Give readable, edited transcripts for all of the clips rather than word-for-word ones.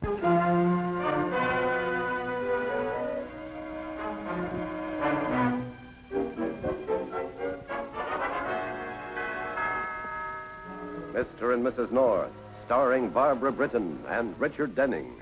Mr. and Mrs. North, starring Barbara Britton and Richard Denning.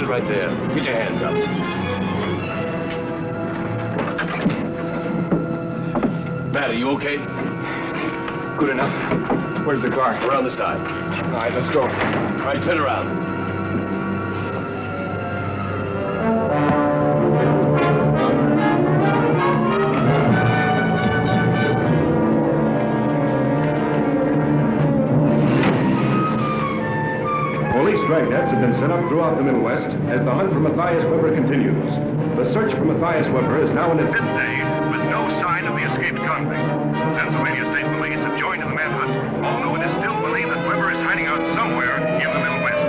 Right there. Get your hands up. Matt, are you okay? Good enough. Where's the car? Around the side. All right, let's go. All right, turn around. Dragnets have been set up throughout the Middle West as the hunt for Matthias Weber continues. The search for Matthias Weber is now in its 5th day with no sign of the escaped convict. Pennsylvania State Police have joined in the manhunt, although it is still believed that Weber is hiding out somewhere in the Middle West.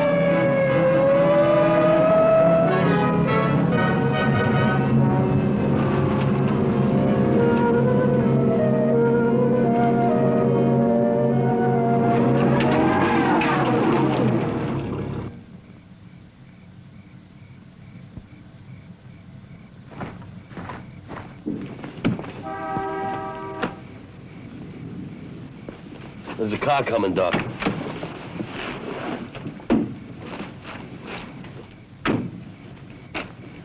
There's a car coming, Doc.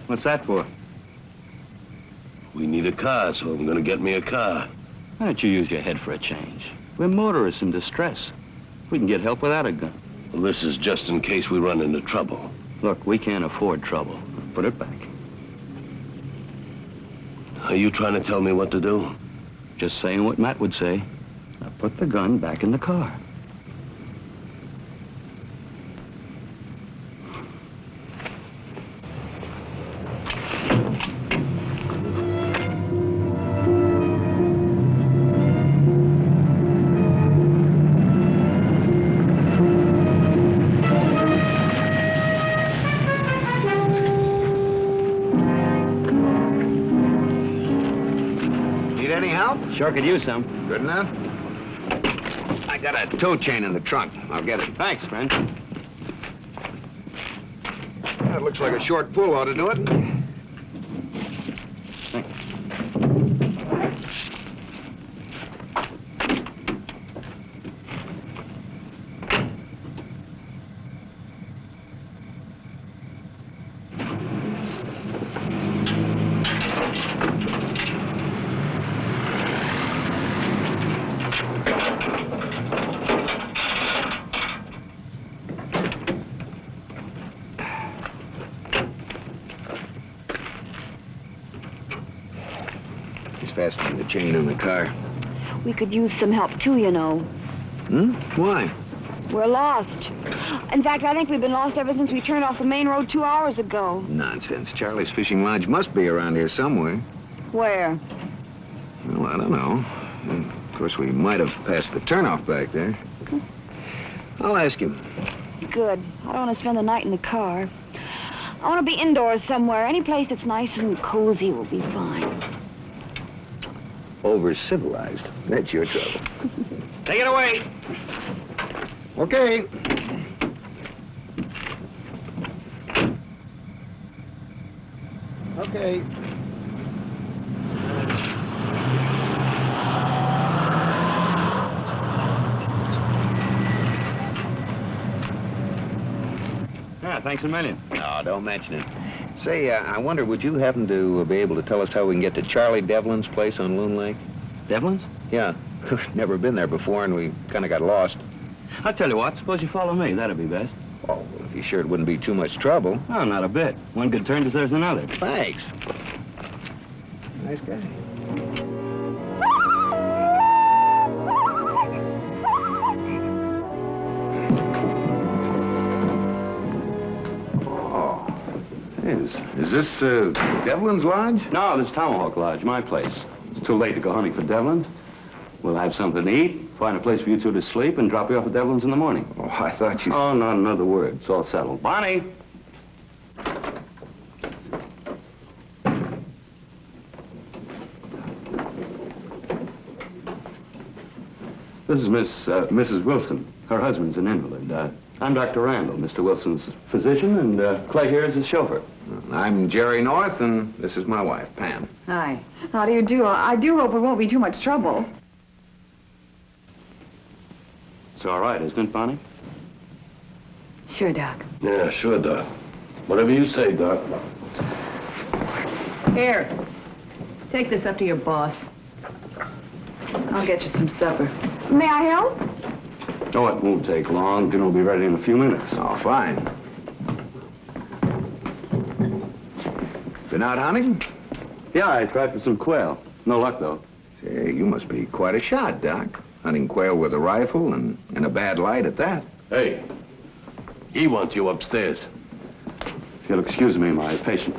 What's that for? We need a car, so I'm gonna get me a car. Why don't you use your head for a change? We're motorists in distress. We can get help without a gun. Well, this is just in case we run into trouble. Look, we can't afford trouble. Put it back. Are you trying to tell me what to do? Just saying what Matt would say. Now put the gun back in the car. Need any help? Sure could use some. Good enough. I got a tow chain in the trunk. I'll get it. Thanks, friend. That looks like a short pull ought to do it. Thanks. He's fastening the chain on the car. We could use some help, too, you know. Why? We're lost. In fact, I think we've been lost ever since we turned off the main road 2 hours ago. Nonsense. Charlie's fishing lodge must be around here somewhere. Where? Well, I don't know. Of course, we might have passed the turnoff back there. I'll ask him. Good. I don't want to spend the night in the car. I want to be indoors somewhere. Any place that's nice and cozy will be fine. Over-civilized. That's your trouble. Take it away. Okay. Okay. Yeah, thanks a million. No, don't mention it. Say, I wonder, would you happen to be able to tell us how we can get to Charlie Devlin's place on Loon Lake? Devlin's? Yeah. Never been there before, and we kind of got lost. I'll tell you what, suppose you follow me. That'd be best. Oh, well, if you're sure it wouldn't be too much trouble. Oh, not a bit. One good turn deserves another. Thanks. Nice guy. Is this, Devlin's lodge? No, this is Tomahawk Lodge, my place. It's too late to go hunting for Devlin. We'll have something to eat, find a place for you two to sleep, and drop you off at Devlin's in the morning. Oh, I thought you... Oh, not another word. It's all settled. Bonnie! This is Mrs. Wilson. Her husband's an invalid. I'm Dr. Randall, Mr. Wilson's physician, and Clay here is his chauffeur. I'm Jerry North, and this is my wife, Pam. Hi. How do you do? I do hope it won't be too much trouble. It's all right, isn't it, Bonnie? Sure, Doc. Yeah, sure, Doc. Whatever you say, Doc. Here. Take this up to your boss. I'll get you some supper. May I help? Oh, it won't take long. Dinner will be ready in a few minutes. Oh, fine. Been out hunting? Yeah, I tried for some quail. No luck, though. Say, you must be quite a shot, Doc. Hunting quail with a rifle and in a bad light at that. Hey, he wants you upstairs. If you'll excuse me, my patient.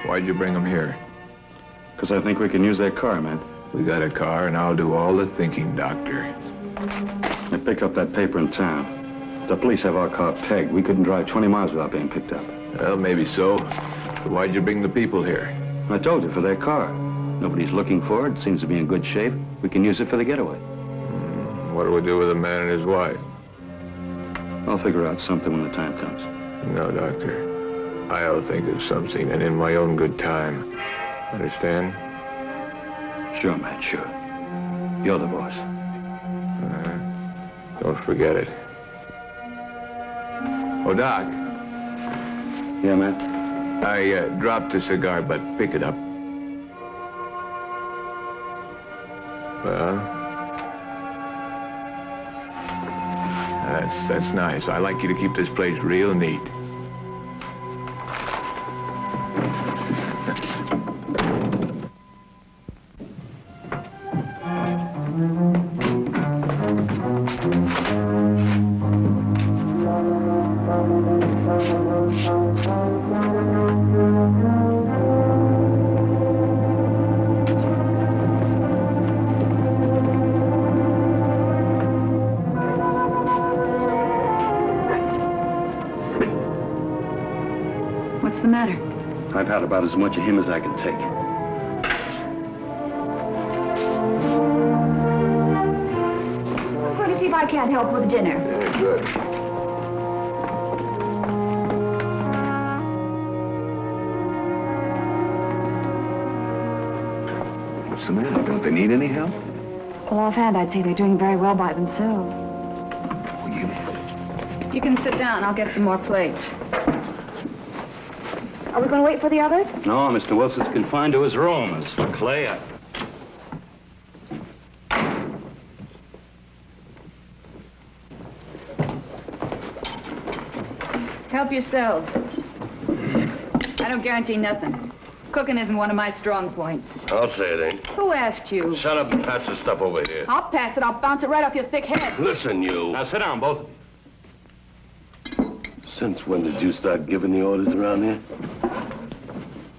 Why'd you bring him here? Because I think we can use that car, man. We got a car, and I'll do all the thinking, Doctor. I picked up that paper in town. The police have our car pegged. We couldn't drive 20 miles without being picked up. Well, maybe so. But why'd you bring the people here? I told you, for their car. Nobody's looking for it. It seems to be in good shape. We can use it for the getaway. What do we do with the man and his wife? I'll figure out something when the time comes. No, Doctor. I'll think of something, and in my own good time. Understand? Sure, Matt, sure. You're the boss. Don't forget it. Oh, Doc. Yeah, Matt? I dropped a cigar butt. Pick it up. Well? That's nice. I like you to keep this place real neat. What's the matter? I've had about as much of him as I can take. I'm going to see if I can't help with dinner. Yeah, good. What's the matter? Don't they need any help? Well, offhand, I'd say they're doing very well by themselves. Oh, You can sit down. I'll get some more plates. Are we going to wait for the others? No, Mr. Wilson's confined to his room. As for Clay, Help yourselves. I don't guarantee nothing. Cooking isn't one of my strong points. I'll say it ain't. Who asked you? Shut up and pass the stuff over here. I'll pass it. I'll bounce it right off your thick head. Listen, you. Now sit down, both of you. Since when did you start giving the orders around here?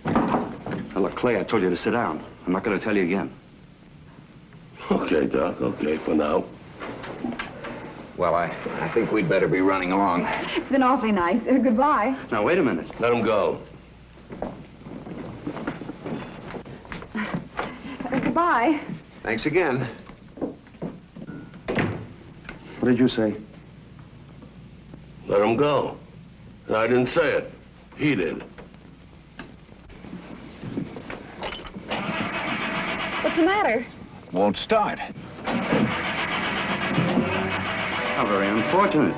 Now, look, Clay, I told you to sit down. I'm not going to tell you again. Okay, Doc, okay, for now. Well, I think we'd better be running along. It's been awfully nice. Goodbye. Now, wait a minute. Let him go. Goodbye. Thanks again. What did you say? Let him go. And I didn't say it. He did. What's the matter? Won't start. How very unfortunate.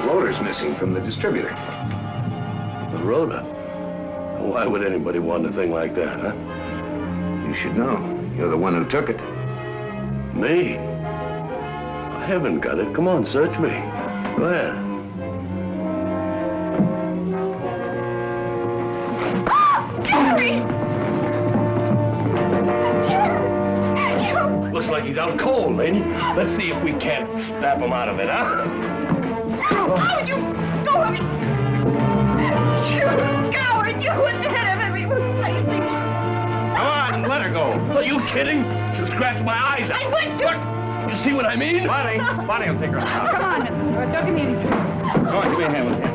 Loader's missing from the distributor. The rotor. Why would anybody want a thing like that, huh? You should know. You're the one who took it. Me? I haven't got it. Come on, search me. Go ahead. Jerry! Looks like he's out cold, lady. Let's see if we can't snap him out of it, huh? Oh, you go of it! You coward! You wouldn't hit him if he was facing. Come on, let her go. Are you kidding? She'll scratch my eyes out. I would do. Look, you see what I mean? Bonnie will take her out. Come on, Mrs. North. Don't give me any trouble. Go on, give me a hand with him.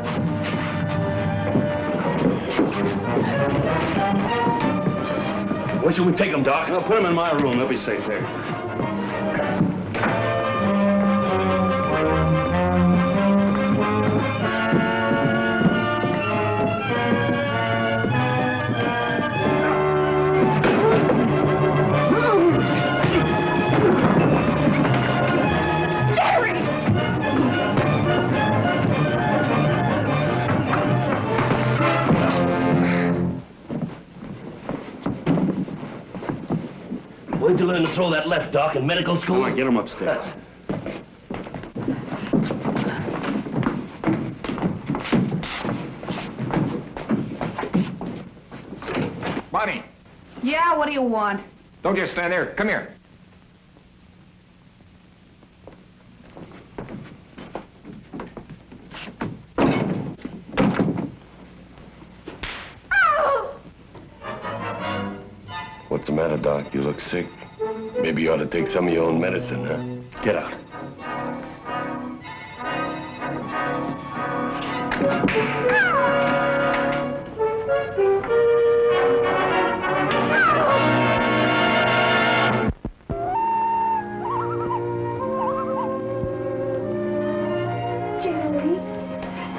Where should we take him, Doc? I'll put him in my room. They'll be safe there. Where'd you learn to throw that left, Doc, in medical school? Come on, get him upstairs. Bonnie, Yeah, what do you want? don't just stand there. Come here. What's the matter, Doc? You look sick. Maybe you ought to take some of your own medicine, huh? Get out.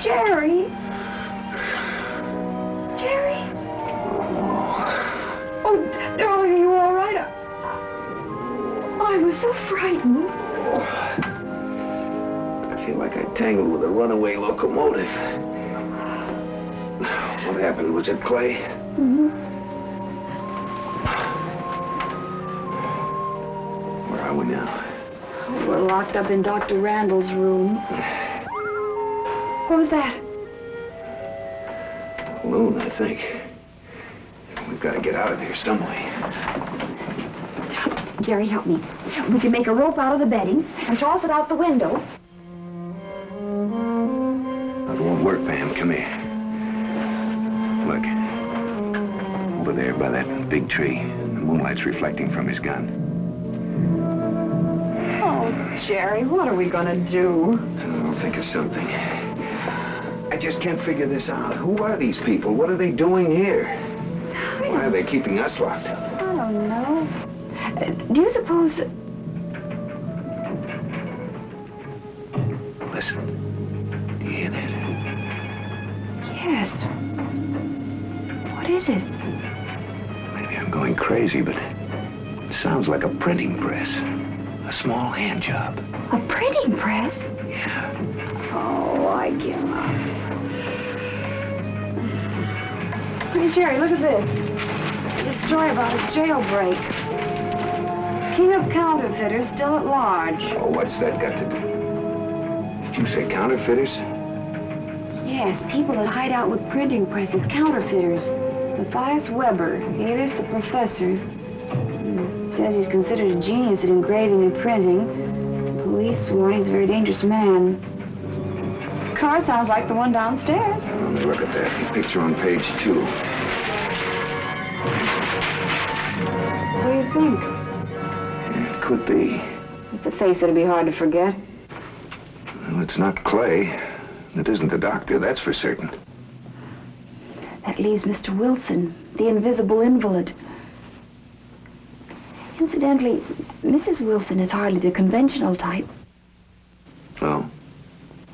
Jerry? Jerry? Oh, darling, are you all right? I was so frightened. I feel like I tangled with a runaway locomotive. What happened? Was it Clay? Mm-hmm. Where are we now? We're locked up in Dr. Randall's room. What was that? Loon, I think. We've got to get out of here some way. Jerry, help me. We can make a rope out of the bedding and toss it out the window. It won't work, Pam. Come here. Look. Over there by that big tree. The moonlight's reflecting from his gun. Oh, Jerry, what are we gonna do? I'll think of something. I just can't figure this out. Who are these people? What are they doing here? Why are they keeping us locked up? I don't know. Do you suppose... Listen. Do you hear that? Yes. What is it? Maybe I'm going crazy, but it sounds like a printing press. A small hand job. A printing press? Yeah. Oh, I give up. Hey, Jerry, look at this. There's a story about a jailbreak. King of counterfeiters still at large. Oh, what's that got to do? Did you say counterfeiters? Yes, people that hide out with printing presses, counterfeiters. Matthias Weber, alias the Professor. Says he's considered a genius at engraving and printing. The police sworn he's a very dangerous man. Car sounds like the one downstairs. Let me look at that picture on page 2. What do you think? It could be. It's a face that'd be hard to forget. Well, it's not Clay. It isn't the doctor, that's for certain. That leaves Mr. Wilson, the invisible invalid. Incidentally, Mrs. Wilson is hardly the conventional type. Oh?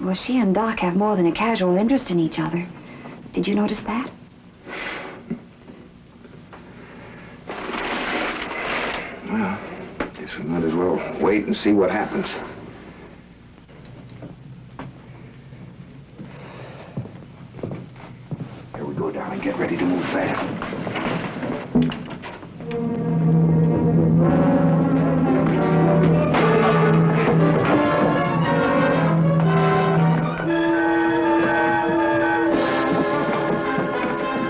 Well, she and Doc have more than a casual interest in each other. Did you notice that? Well, guess we might as well wait and see what happens. Here we go, darling. Get ready to move fast.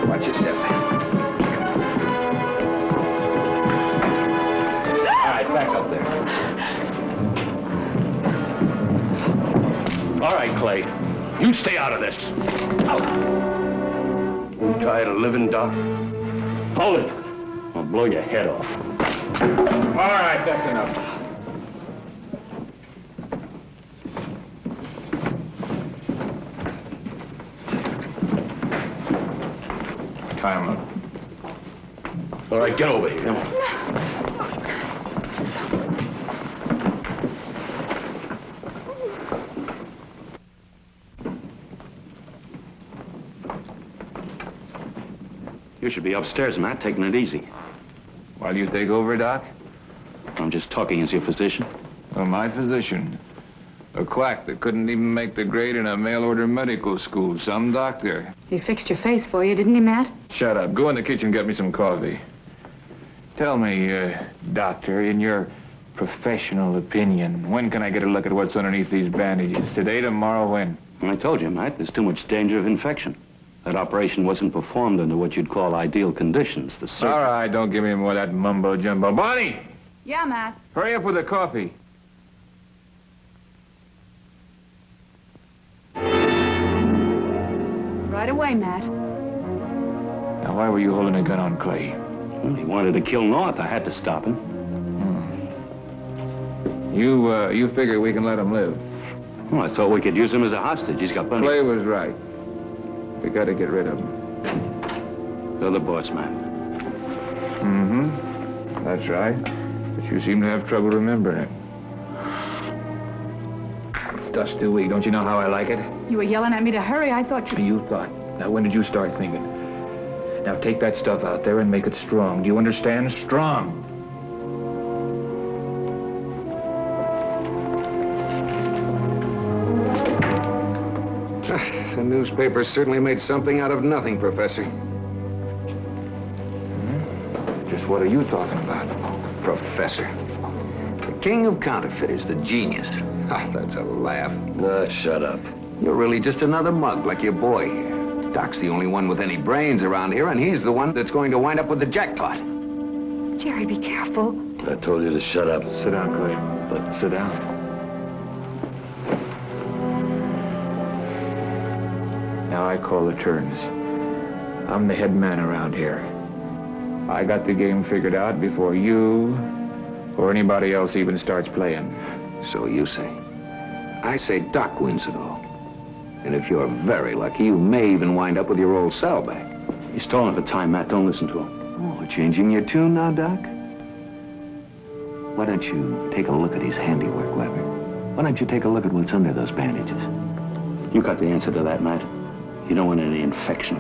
Watch your step, man. All right, back up there. All right, Clay. You stay out of this. Out. You tired of living, Doc? Hold it. I'll blow your head off. All right, that's enough. Tie him up. All right, get over here. Come on. You should be upstairs, Matt, taking it easy. While you take over, Doc? I'm just talking as your physician. Well, my physician. A quack that couldn't even make the grade in a mail-order medical school. Some doctor. He fixed your face for you, didn't he, Matt? Shut up. Go in the kitchen and get me some coffee. Tell me, doctor, in your professional opinion, when can I get a look at what's underneath these bandages? Today, tomorrow, when? I told you, Matt, there's too much danger of infection. That operation wasn't performed under what you'd call ideal conditions. The surgeon... All right, don't give me more of that mumbo-jumbo. Bonnie! Yeah, Matt. Hurry up with the coffee. Right away, Matt. Now, why were you holding a gun on Clay? Well, he wanted to kill North. I had to stop him. You figure we can let him live. Well, I thought we could use him as a hostage. He's got plenty... Clay was right. We got to get rid of him. You're the boss, man. Mm-hmm. That's right. But you seem to have trouble remembering it. Stuff's too weak. Don't you know how I like it? You were yelling at me to hurry. I thought you... You thought. Now, when did you start thinking? Now, take that stuff out there and make it strong. Do you understand? Strong. The newspaper certainly made something out of nothing, Professor. Just what are you talking about? Professor. The king of counterfeiters, the genius. Ah, that's a laugh. Shut up. You're really just another mug like your boy here. Doc's the only one with any brains around here, and he's the one that's going to wind up with the jackpot. Jerry, be careful. I told you to shut up. Sit down, Clay. But Sit down. Now I call the turns. I'm the head man around here. I got the game figured out before you or anybody else even starts playing. So you say. I say Doc wins it all. And if you're very lucky, you may even wind up with your old cell back. He's stalling for time, Matt. Don't listen to him. Oh, changing your tune now, Doc? Why don't you take a look at his handiwork, Weber? Why don't you take a look at what's under those bandages? You got the answer to that, Matt. You don't want any infection.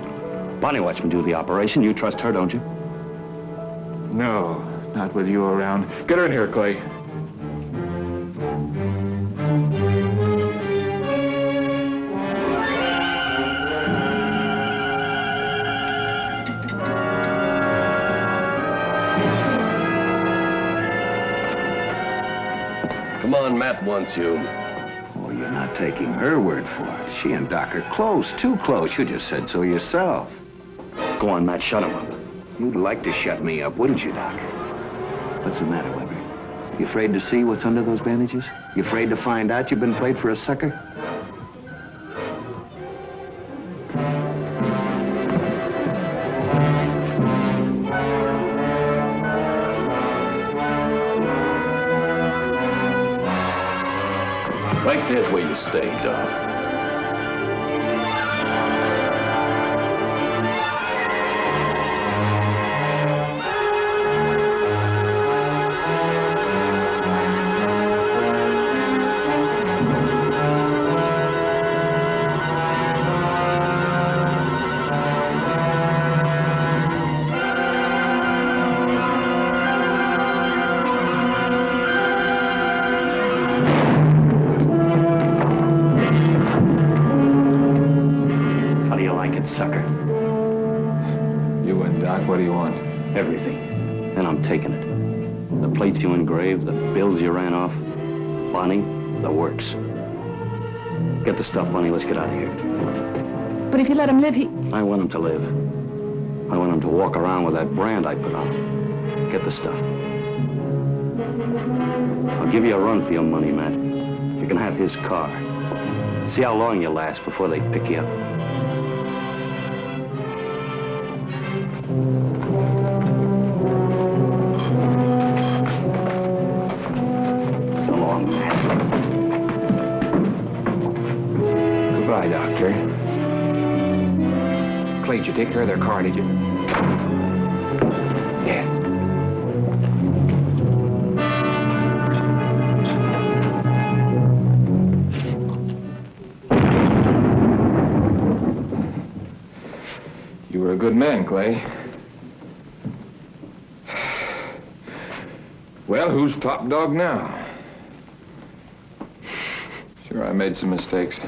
Bonnie watched me do the operation. You trust her, don't you? No, not with you around. Get her in here, Clay. Come on, Matt wants you. Oh, you're not taking her word for it. She and Doc are close, too close. You just said so yourself. Go on, Matt, shut him up. You'd like to shut me up, wouldn't you, Doc? What's the matter, Weber? You afraid to see what's under those bandages? You afraid to find out you've been played for a sucker? Right there's where you stay, Doc. Sucker. You and Doc, what do you want? Everything. And I'm taking it. The plates you engraved, the bills you ran off, Bonnie, the works. Get the stuff, Bonnie. Let's get out of here. But if you let him live, he... I want him to live. I want him to walk around with that brand I put on him. Get the stuff. I'll give you a run for your money, Matt. You can have his car. See how long you last before they pick you up. Goodbye, Doctor. Clay, did you take care of their car, did you? Yeah. You were a good man, Clay. Well, who's top dog now? Sure, I made some mistakes.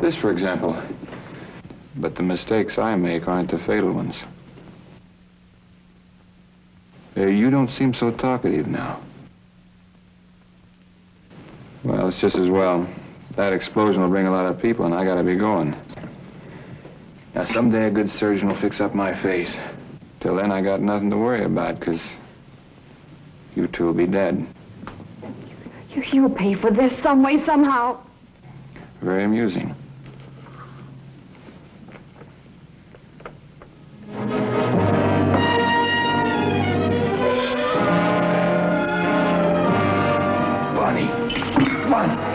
This, for example. But the mistakes I make aren't the fatal ones. You don't seem so talkative now. Well, it's just as well. That explosion will bring a lot of people, and I gotta be going. Now, someday a good surgeon will fix up my face. Till then, I got nothing to worry about, 'cause you two will be dead. You'll pay for this some way, somehow. Very amusing. Bonnie, come on.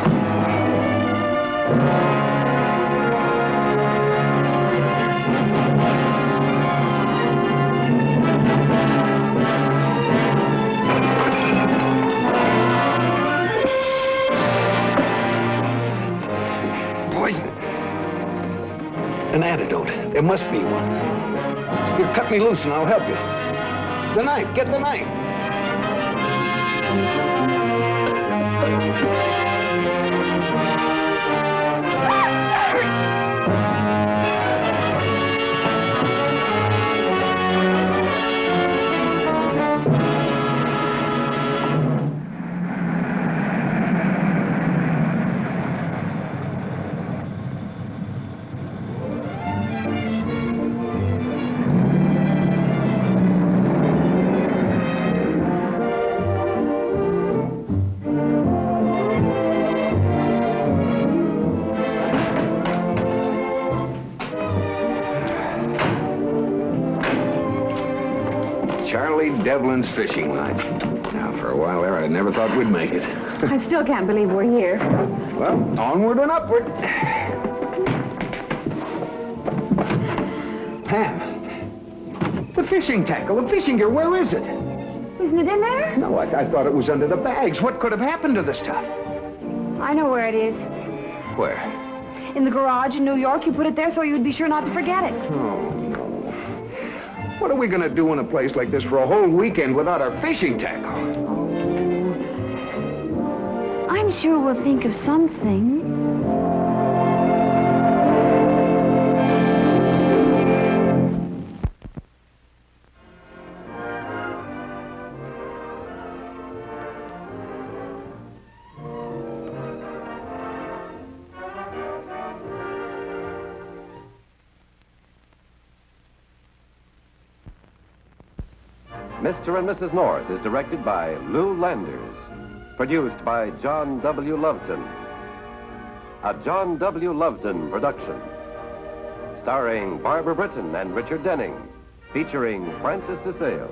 An antidote. There must be one. You cut me loose and I'll help you. The knife. Get the knife. Devlin's fishing lines. Now, for a while there, I never thought we'd make it. I still can't believe we're here. Well, onward and upward. Pam, the fishing tackle, the fishing gear, where is it? Isn't it in there? No, I thought it was under the bags. What could have happened to the stuff? I know where it is. Where? In the garage in New York. You put it there so you'd be sure not to forget it. Oh, no. What are we going to do in a place like this for a whole weekend without our fishing tackle? I'm sure we'll think of something. Mr. and Mrs. North is directed by Lou Landers. Produced by John W. Loveton. A John W. Loveton production. Starring Barbara Britton and Richard Denning. Featuring Francis DeSales.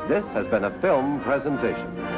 This has been a film presentation.